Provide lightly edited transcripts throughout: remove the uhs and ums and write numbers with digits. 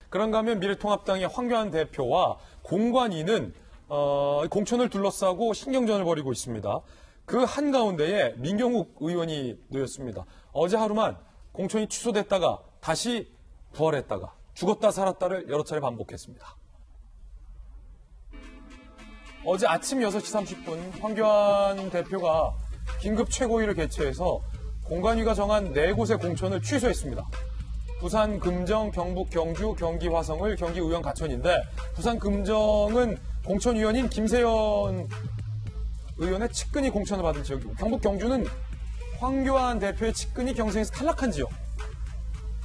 그런가 하면 미래통합당의 황교안 대표와 공관위는 공천을 둘러싸고 신경전을 벌이고 있습니다. 그 한가운데에 민경욱 의원이 놓였습니다. 어제 하루만 공천이 취소됐다가 다시 부활했다가 죽었다 살았다를 여러 차례 반복했습니다. 어제 아침 6시 30분 황교안 대표가 긴급 최고위를 개최해서 공관위가 정한 4곳의 공천을 취소했습니다. 부산 금정, 경북 경주, 경기 화성을 경기의원 가천인데 부산 금정은 공천위원인 김세연 의원의 측근이 공천을 받은 지역이고 경북 경주는 황교안 대표의 측근이 경선에서 탈락한 지역.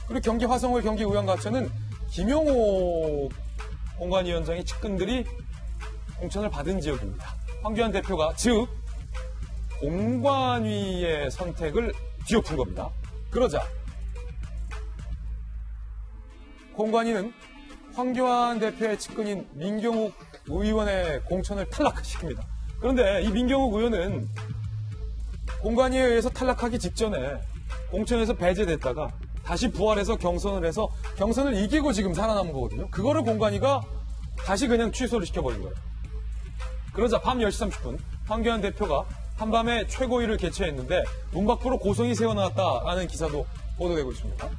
그리고 경기 화성을 경기의원 가천은 김용호 공관위원장의 측근들이 공천을 받은 지역입니다. 황교안 대표가 즉 공관위의 선택을 뒤엎은 겁니다. 그러자 공관위는 황교안 대표의 측근인 민경욱 의원의 공천을 탈락시킵니다. 그런데 이 민경욱 의원은 공관위에 의해서 탈락하기 직전에 공천에서 배제됐다가 다시 부활해서 경선을 해서 경선을 이기고 지금 살아남은 거거든요. 그거를 공관위가 다시 그냥 취소를 시켜버린 거예요. 그러자 밤 10시 30분 황교안 대표가 한밤에 최고위를 개최했는데 문 밖으로 고성이 새어나왔다라는 기사도 보도되고 있습니다.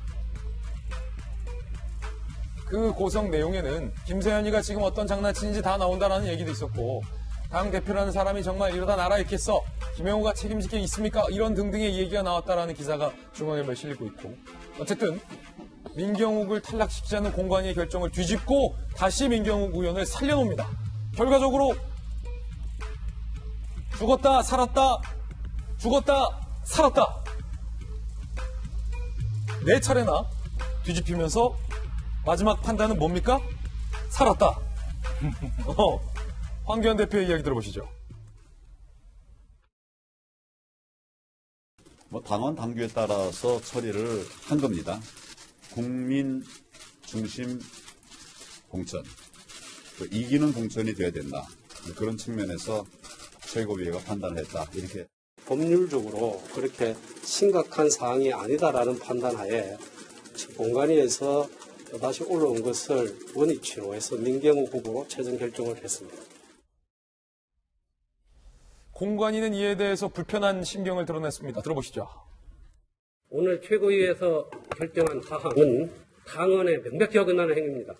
그 고성 내용에는 김세현이가 지금 어떤 장난치는지 다 나온다라는 얘기도 있었고 당 대표라는 사람이 정말 이러다 나라 잃겠어. 김영호가 책임질 게 있습니까? 이런 등등의 얘기가 나왔다라는 기사가 중앙일보에 실리고 있고 어쨌든 민경욱을 탈락시키자는 공관위의 결정을 뒤집고 다시 민경욱 의원을 살려놓습니다. 결과적으로 죽었다 살았다 죽었다 살았다 4차례나 뒤집히면서 마지막 판단은 뭡니까? 살았다. 황교안 대표의 이야기 들어보시죠. 당원 당규에 따라서 처리를 한 겁니다. 국민 중심 공천, 이기는 공천이 돼야 된다. 그런 측면에서 최고위가 판단을 했다. 이렇게 법률적으로 그렇게 심각한 사항이 아니다라는 판단하에 공관위에서 다시 올라온 것을 원위치로 해서 민경욱 후보로 최종 결정을 했습니다. 공관위는 이에 대해서 불편한 심경을 드러냈습니다. 들어보시죠. 오늘 최고위에서 결정한 사항은 당원에 명백히 어긋나는 행위입니다.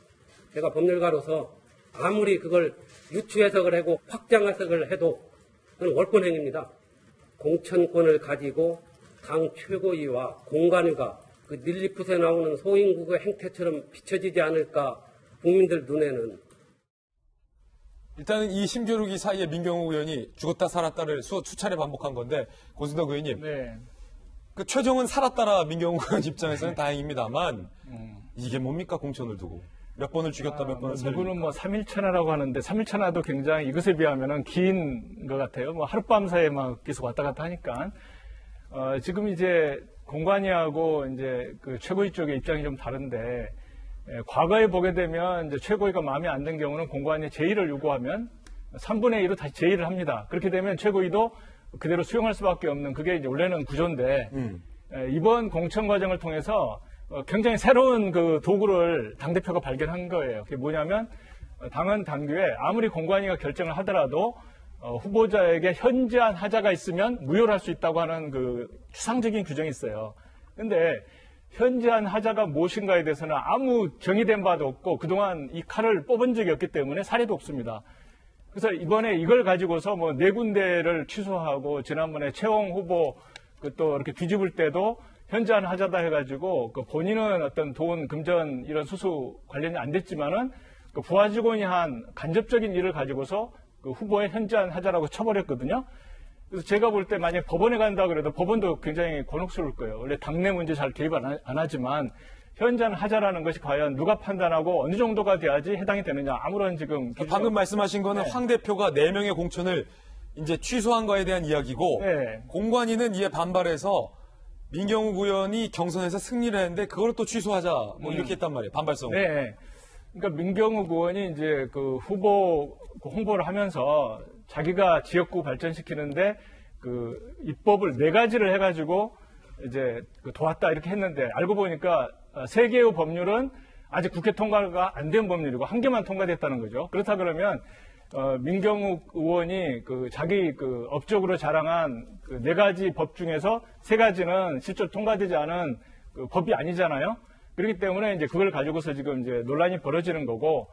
제가 법률가로서 아무리 그걸 유추 해석을 하고 확장 해석을 해도 그건 월권 행위입니다. 공천권을 가지고 당 최고위와 공관위가 그 닐리풋에 나오는 소인국의 행태처럼 비춰지지 않을까 국민들 눈에는. 일단은 이 심겨루기 사이에 민경욱 의원이 죽었다 살았다를 수차례 반복한 건데 고승덕 의원님 네. 그 최종은 살았다라 민경욱 의원 입장에서는 다행입니다만 이게 뭡니까 공천을 두고 몇 번을 죽였다 몇 번을 살렸다. 누구는 3일천하라고 하는데 3일천하도 굉장히 이것에 비하면 긴 것 같아요. 하룻밤 사이에 막 계속 왔다 갔다 하니까 지금 이제 공관위하고 이제 그 최고위 쪽의 입장이 좀 다른데 과거에 보게 되면 이제 최고위가 마음에 안 든 경우는 공관위에 제의를 요구하면 3분의 1로 다시 제의를 합니다. 그렇게 되면 최고위도 그대로 수용할 수밖에 없는 그게 이제 원래는 구조인데 이번 공천 과정을 통해서 굉장히 새로운 그 도구를 당대표가 발견한 거예요. 그게 뭐냐면 당헌 당규에 아무리 공관위가 결정을 하더라도 후보자에게 현저한 하자가 있으면 무효를 할 수 있다고 하는 그 추상적인 규정이 있어요. 근데 현저한 하자가 무엇인가에 대해서는 아무 정의된 바도 없고 그동안 이 칼을 뽑은 적이 없기 때문에 사례도 없습니다. 그래서 이번에 이걸 가지고서 4군데를 취소하고 지난번에 최홍 후보 또 이렇게 뒤집을 때도 현저한 하자다 해가지고 본인은 어떤 돈, 금전 이런 수수 관련이 안 됐지만은 그 부하 직원이 한 간접적인 일을 가지고서 그 후보의 현저한 하자라고 쳐버렸거든요. 그래서 제가 볼 때 만약 법원에 간다 그래도 법원도 굉장히 곤혹스러울 거예요. 원래 당내 문제 잘 개입 안 하지만 현저한 하자라는 것이 과연 누가 판단하고 어느 정도가 돼야지 해당이 되느냐. 아무런 지금 방금 말씀하신 거는 황 대표가 4명의 공천을 이제 취소한 거에 대한 이야기고 공관위는 이에 반발해서 민경욱 의원이 경선에서 승리를 했는데 그걸 또 취소하자 이렇게 했단 말이에요. 반발성으로. 네. 그러니까 민경욱 의원이 이제 그 후보 홍보를 하면서 자기가 지역구 발전시키는데 그 입법을 4가지를 해가지고 이제 도왔다 이렇게 했는데 알고 보니까 3개의 법률은 아직 국회 통과가 안 된 법률이고 한 개만 통과됐다는 거죠. 그렇다 그러면 민경욱 의원이 자기 업적으로 자랑한 네 가지 법 중에서 세 가지는 실제로 통과되지 않은 법이 아니잖아요. 그렇기 때문에 이제 그걸 가지고서 지금 이제 논란이 벌어지는 거고,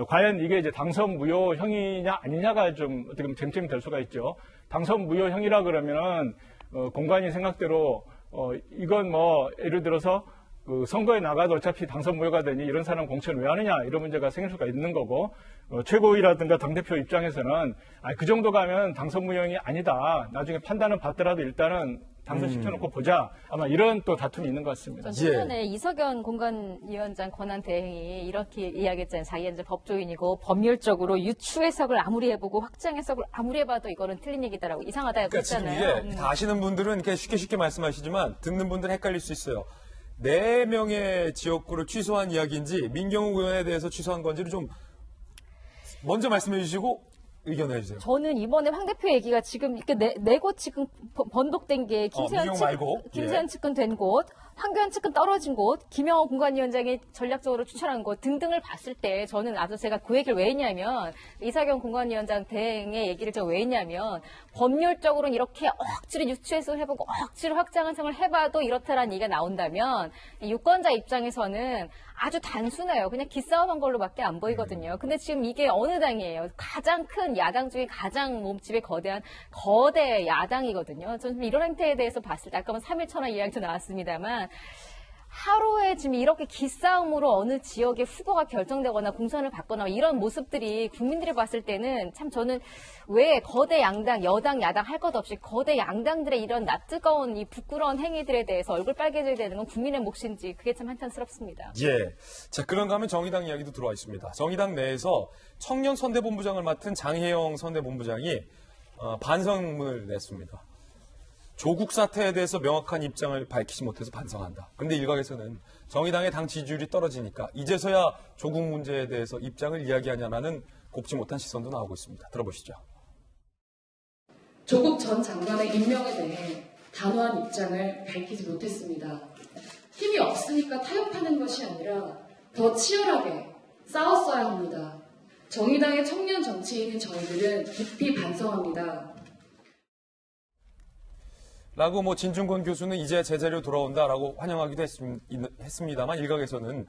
과연 이게 이제 당선 무효형이냐 아니냐가 좀 어떻게 보면 쟁점이 될 수가 있죠. 당선 무효형이라 그러면은 공관위 생각대로 이건 뭐 예를 들어서 선거에 나가도 어차피 당선 무효가 되니 이런 사람 공천 왜 하느냐 이런 문제가 생길 수가 있는 거고, 최고위라든가 당대표 입장에서는 그 정도 가면 당선 무효형이 아니다. 나중에 판단은 받더라도 일단은 당선시켜놓고 보자. 아마 이런 또 다툼이 있는 것 같습니다. 최근에 이석연 공관위원장 권한대행이 이렇게 이야기했잖아요. 자기는 이제 법조인이고 법률적으로 유추 해석을 아무리 해보고 확장 해석을 아무리 해봐도 이거는 틀린 얘기다라고 이상하다고 그러니까 지금 했잖아요. 이게 다 아시는 분들은 이렇게 쉽게 말씀하시지만 듣는 분들은 헷갈릴 수 있어요. 4명의 지역구를 취소한 이야기인지 민경욱 의원에 대해서 취소한 건지를 좀 먼저 말씀해 주시고 의견을 해주세요. 저는 이번에 황 대표 얘기가 지금 이렇게 네 곳 지금 번복된 게 민경 말고. 김세현 측근 된 곳, 황교안 측근 떨어진 곳, 김영호 공관위원장이 전략적으로 추천한 곳 등등을 봤을 때 저는 아주 제가 그 얘기를 왜 했냐면 이석연 공관위원장 대행의 얘기를 제가 왜 했냐면 법률적으로는 이렇게 억지로 유추해서 해보고 억지로 확장 해석을 해봐도 이렇다라는 얘기가 나온다면 유권자 입장에서는 아주 단순해요. 그냥 기싸움한 걸로밖에 안 보이거든요. 근데 지금 이게 어느 당이에요? 가장 큰 야당 중에 가장 몸집이 거대한 거대 야당이거든요. 저는 이런 행태에 대해서 봤을 때 아까 3.1천원 이야기도 나왔습니다만 하루에 지금 이렇게 기싸움으로 어느 지역의 후보가 결정되거나 공천을 받거나 이런 모습들이 국민들이 봤을 때는 참 저는 왜 거대 양당, 여당, 야당 할 것 없이 거대 양당들의 이런 낯뜨거운 이 부끄러운 행위들에 대해서 얼굴 빨개져야 되는 건 국민의 몫인지 그게 참 한탄스럽습니다. 예. 자, 그런가 하면 정의당 이야기도 들어와 있습니다. 정의당 내에서 청년 선대본부장을 맡은 장혜영 선대본부장이 반성문을 냈습니다. 조국 사태에 대해서 명확한 입장을 밝히지 못해서 반성한다. 그런데 일각에서는 정의당의 당 지지율이 떨어지니까 이제서야 조국 문제에 대해서 입장을 이야기하냐라는 곱지 못한 시선도 나오고 있습니다. 들어보시죠. 조국 전 장관의 임명에 대해 단호한 입장을 밝히지 못했습니다. 힘이 없으니까 타협하는 것이 아니라 더 치열하게 싸웠어야 합니다. 정의당의 청년 정치인인 저희들은 깊이 반성합니다. 라고 진중권 교수는 이제 제자리로 돌아온다라고 환영하기도 했습니다만 일각에서는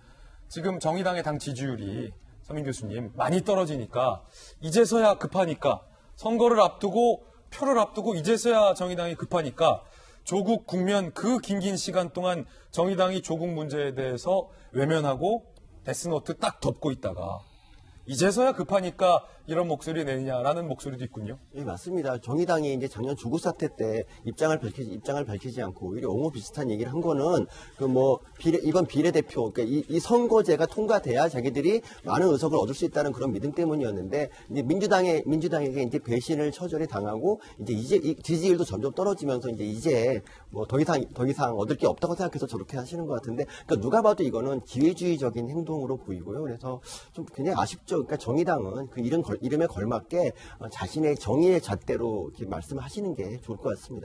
지금 정의당의 당 지지율이 서민 교수님 많이 떨어지니까 이제서야 급하니까 선거를 앞두고 표를 앞두고 이제서야 정의당이 급하니까 조국 국면 그 긴 시간 동안 정의당이 조국 문제에 대해서 외면하고 데스노트 딱 덮고 있다가 이제서야 급하니까 이런 목소리 내느냐라는 목소리도 있군요. 예, 맞습니다. 정의당이 이제 작년 조국 사태 때 입장을 밝히지 않고 오히려 옹호 비슷한 얘기를 한 거는 이건 비례대표, 그러니까 이 선거제가 통과돼야 자기들이 많은 의석을 얻을 수 있다는 그런 믿음 때문이었는데 이제 민주당에게 이제 배신을 처절히 당하고 이제 이 지지율도 점점 떨어지면서 이제 더 이상 얻을 게 없다고 생각해서 저렇게 하시는 것 같은데, 그러니까 누가 봐도 이거는 기회주의적인 행동으로 보이고요. 그래서 좀 굉장히 아쉽죠. 그러니까 정의당은 그 이름에 걸맞게 자신의 정의의 잣대로 이렇게 말씀하시는 게 좋을 것 같습니다.